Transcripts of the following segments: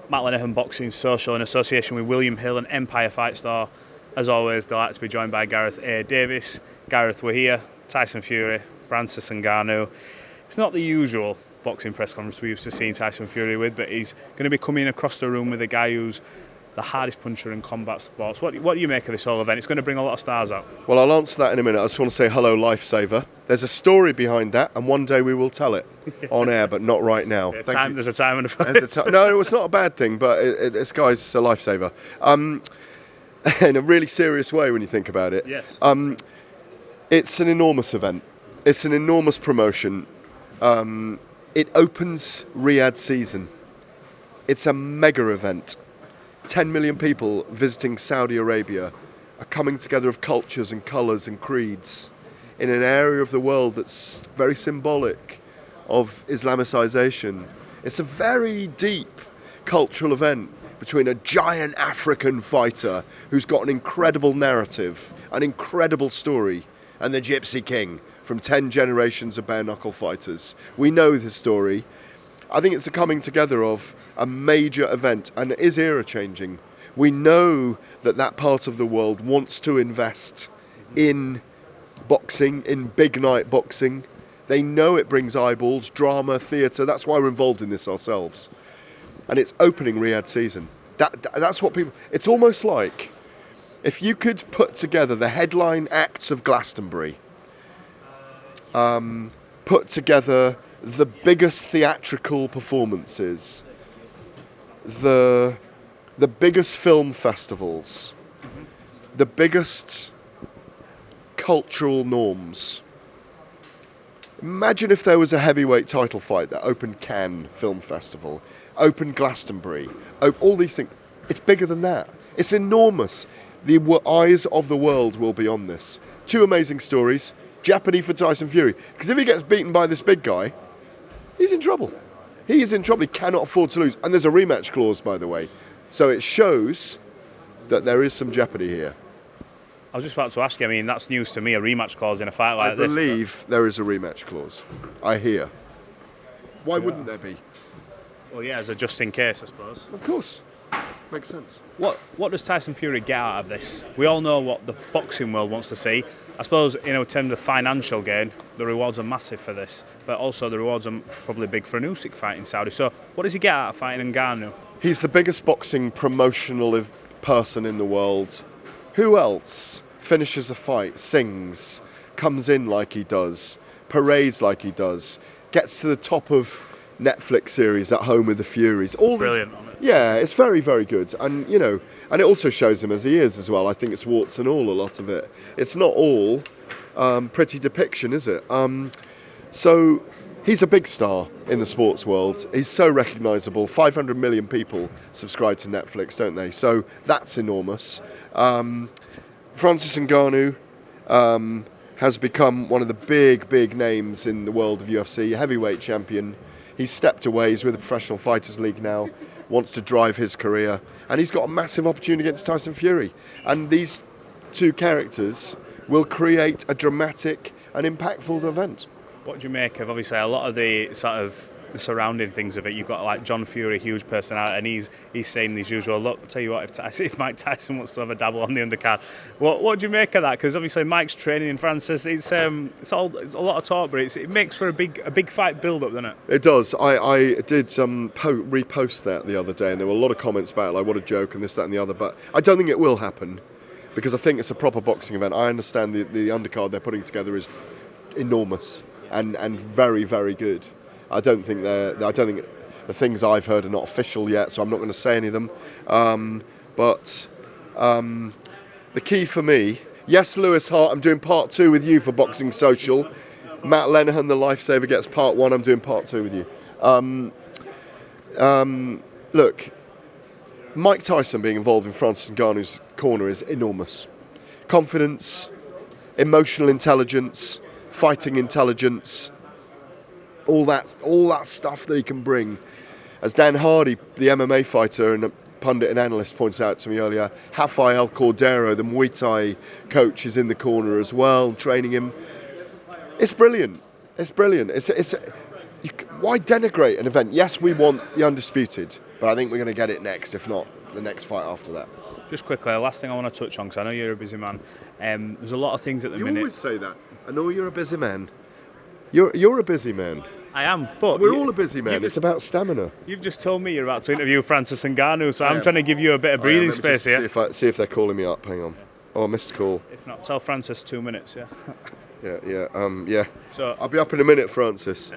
Matt Lenihan Boxing Social in association with William Hill and Empire Fight Store. As always, delighted to be joined by Gareth A. Davies. Gareth, we're here. Tyson Fury, Francis Ngannou. It's not the usual boxing press conference we used to seeing Tyson Fury with, but he's going to be coming across the room with a guy who's the hardest puncher in combat sports. What do you make of this whole event? It's going to bring a lot of stars out. Well, I'll answer that in a minute. I just want to say hello, Lifesaver. There's a story behind that, and one day we will tell it on air, but not right now. There's a time and a place. No, it's not a bad thing, but this guy's a lifesaver. In a really serious way when you think about it. Yes. It's an enormous event. It's an enormous promotion. It opens Riyadh season. It's a mega event. 10 million people visiting Saudi Arabia, a coming together of cultures and colours and creeds in an area of the world that's very symbolic of Islamicization. It's a very deep cultural event between a giant African fighter who's got an incredible narrative, an incredible story, and the Gypsy King from 10 generations of bare-knuckle fighters. We know the story. I think it's the coming together of a major event, and it is era-changing. We know that part of the world wants to invest in boxing, in big-night boxing. They know it brings eyeballs, drama, theatre. That's why we're involved in this ourselves. And it's opening Riyadh season. That's what people... It's almost like if you could put together the headline acts of Glastonbury, put together the biggest theatrical performances, the biggest film festivals, the biggest cultural norms. Imagine if there was a heavyweight title fight that opened Cannes Film Festival, opened Glastonbury, all these things. It's bigger than that. It's enormous. The eyes of the world will be on this. Two amazing stories. Jeopardy for Tyson Fury. Because if he gets beaten by this big guy, he's in trouble. He is in trouble. He cannot afford to lose. And there's a rematch clause, by the way. So it shows that there is some jeopardy here. I was just about to ask you, I mean, that's news to me, a rematch clause in a fight like this. I believe there is a rematch clause. I hear. Why wouldn't there be? Well, yeah, as a just in case, I suppose. Of course. Makes sense. What does Tyson Fury get out of this? We all know what the boxing world wants to see. I suppose, in terms of financial gain, the rewards are massive for this, but also the rewards are probably big for an Usyk fight in Saudi. So what does he get out of fighting Ngannou? He's the biggest boxing promotional person in the world. Who else finishes a fight, sings, comes in like he does, parades like he does, gets to the top of Netflix series At Home with the Furies? Brilliant. Yeah, it's very, very good. And, and it also shows him as he is as well. I think it's warts and all, a lot of it. It's not all pretty depiction, is it? So he's a big star in the sports world. He's so recognisable. 500 million people subscribe to Netflix, don't they? So that's enormous. Francis Ngannou has become one of the big names in the world of UFC, heavyweight champion. He's stepped away. He's with the Professional Fighters League now, wants to drive his career, and he's got a massive opportunity against Tyson Fury. And these two characters will create a dramatic and impactful event. What do you make of, obviously, a lot of the sort of the surrounding things of it? You've got like John Fury, huge personality, and he's saying these usual, look, I'll tell you what, if Mike Tyson wants to have a dabble on the undercard, what do you make of that? Because obviously Mike's training in Francis, it's a lot of talk, but it makes for a big fight build-up, doesn't it? It does. I did repost that the other day, and there were a lot of comments about it, like what a joke and this, that and the other, but I don't think it will happen, because I think it's a proper boxing event. I understand the undercard they're putting together is enormous and very, very good. I don't think the things I've heard are not official yet, so I'm not going to say any of them. But the key for me, yes, Lewis Hart, I'm doing part 2 with you for Boxing Social. Matt Lenihan, the Lifesaver, gets part 1. I'm doing part 2 with you. Look, Mike Tyson being involved in Francis Ngannou's corner is enormous. Confidence, emotional intelligence, fighting intelligence, all that stuff that he can bring. As Dan Hardy, the MMA fighter and a pundit and analyst, pointed out to me earlier, Rafael Cordero, the Muay Thai coach, is in the corner as well, training him. It's brilliant. It's brilliant. why denigrate an event? Yes, we want the undisputed, but I think we're going to get it next, if not the next fight after that. Just quickly, the last thing I want to touch on, because I know you're a busy man. There's a lot of things at the minute. You always say that. I know you're a busy man. You're a busy man. I am, but we're all a busy man. It's about stamina. You've just told me you're about to interview Francis Ngannou, so I'm trying to give you a bit of breathing space here. See if they're calling me up. Hang on. Oh, I missed a call. If not, tell Francis 2 minutes. Yeah. Yeah. So I'll be up in a minute, Francis.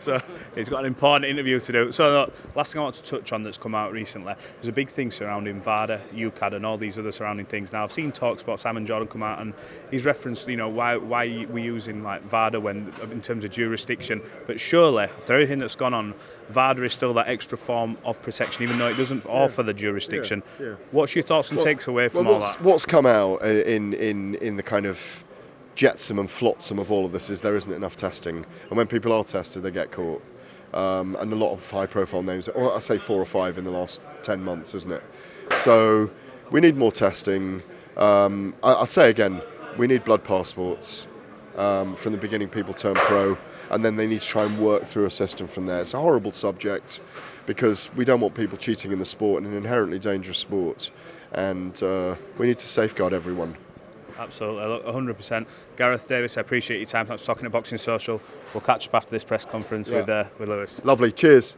So he's got an important interview to do. So last thing I want to touch on that's come out recently, there's a big thing surrounding Vada, UKAD and all these other surrounding things. Now I've seen talks about Simon Jordan come out and he's referenced, why we're using like Vada when in terms of jurisdiction. But surely after everything that's gone on, Vada is still that extra form of protection, even though it doesn't offer the jurisdiction. Yeah. What's your thoughts and takes away from all that? What's come out in the kind of jetsam and flotsam of all of this is there isn't enough testing, and when people are tested they get caught, and a lot of high profile names, or I say 4 or 5 in the last 10 months, isn't it? So we need more testing. I'll say again, we need blood passports. From the beginning people turn pro and then they need to try and work through a system from there. It's a horrible subject because we don't want people cheating in the sport, in an inherently dangerous sport, and we need to safeguard everyone. Absolutely, look, 100%. Gareth Davies, I appreciate your time. Thanks for talking at Boxing Social. We'll catch up after this press conference with Lewis. Lovely, cheers.